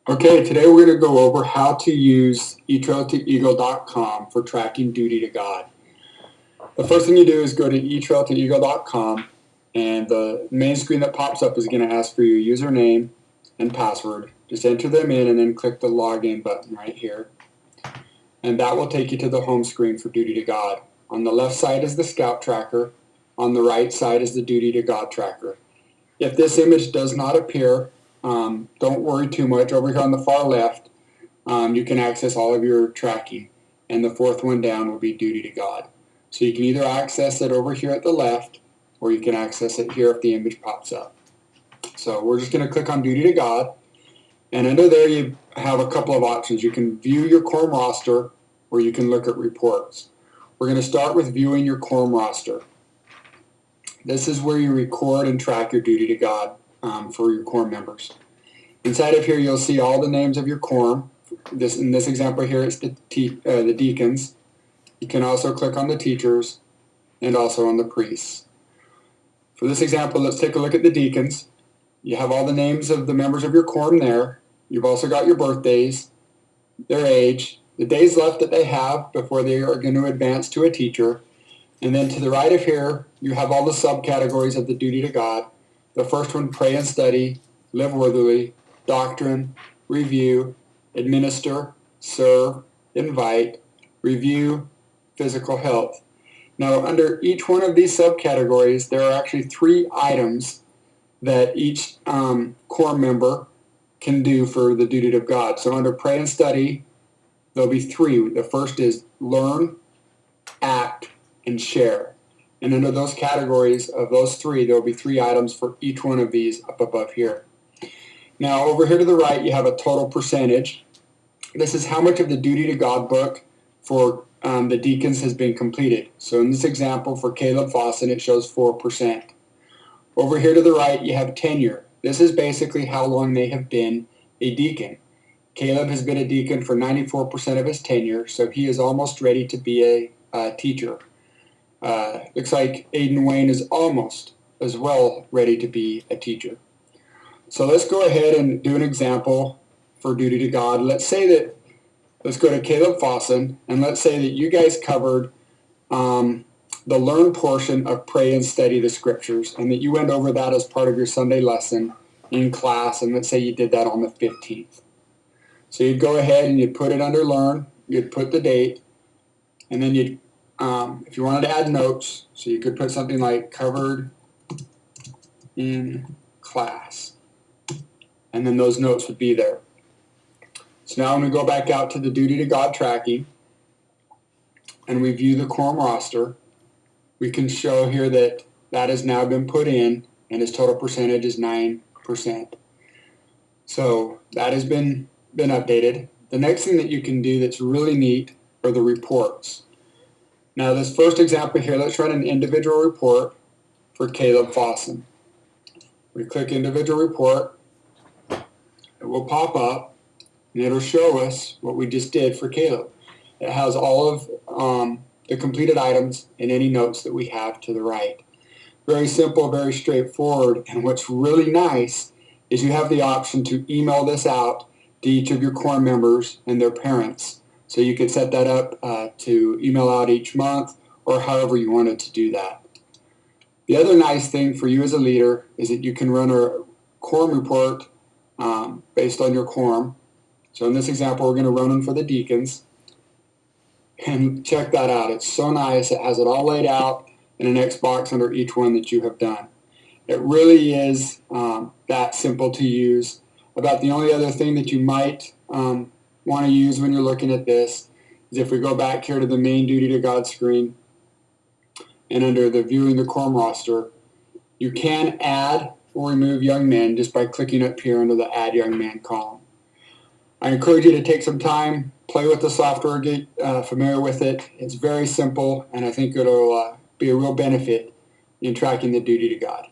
Okay, today we're going to go over how to use dutytogodtracker for tracking duty to God. The first thing you do is go to dutytogodtracker, and the main screen that pops up is going to ask for your username and password. Just enter them in and then click the login button right here. And that will take you to the home screen for Duty to God. On the left side is the Scout Tracker. On the right side is the Duty to God Tracker. If this image does not appear, don't worry too much. Over here on the far left, you can access all of your tracking. And the fourth one down will be Duty to God. So you can either access it over here at the left, or you can access it here if the image pops up. So we're just going to click on Duty to God. And under there you have a couple of options. You can view your quorum roster, or you can look at reports. We're going to start with viewing your quorum roster. This is where you record and track your duty to God for your quorum members. Inside of here you'll see all the names of your quorum. In this example here it's the deacons. You can also click on the teachers and also on the priests. For this example, let's take a look at the deacons. You have all the names of the members of your quorum there. You've also got your birthdays, their age, the days left that they have before they are going to advance to a teacher. And then to the right of here, you have all the subcategories of the duty to God. The first one, pray and study, live worthily, doctrine, review, administer, serve, invite, review, physical health. Now, under each one of these subcategories, there are actually 3 items that each quorum member can do for the duty of God. So under pray and study, there'll be 3. The first is learn, act, and share. And under those categories of those 3, there will be 3 items for each one of these up above here. Now over here to the right you have a total percentage. This is how much of the duty to God book for the deacons has been completed. So in this example for Caleb Fawson it shows 4%. Over here to the right you have tenure. This is basically how long they have been a deacon. Caleb has been a deacon for 94% of his tenure, so he is almost ready to be a teacher. Looks like Aiden Wayne is almost as well ready to be a teacher. So let's go ahead and do an example for duty to God. Let's go to Caleb Fawson, and let's say that you guys covered the learn portion of pray and study the scriptures, and that you went over that as part of your Sunday lesson in class, and let's say you did that on the 15th. So you'd go ahead and you'd put it under learn, you'd put the date, and then you'd if you wanted to add notes, so you could put something like covered in class, and then those notes would be there. So now when we go back out to the duty to God tracking and we view the quorum roster, we can show here that that has now been put in and his total percentage is 9%. So that has been updated. The next thing that you can do that's really neat are the reports. Now this first example here, let's run an individual report for Caleb Fawson. We click individual report, it will pop up and it'll show us what we just did for Caleb. It has all of the completed items and any notes that we have to the right. Very simple, very straightforward, and what's really nice is you have the option to email this out to each of your quorum members and their parents. So you could set that up to email out each month or however you wanted to do that. The other nice thing for you as a leader is that you can run a quorum report based on your quorum. So in this example, we're going to run them for the deacons. And check that out. It's so nice. It has it all laid out in an X box under each one that you have done. It really is that simple to use. About the only other thing that you might want to use when you're looking at this is if we go back here to the main duty to God screen and under the viewing the quorum roster, you can add or remove young men just by clicking up here under the add young man column. I encourage you to take some time, play with the software, get familiar with it. It's very simple and I think it'll be a real benefit in tracking the duty to God.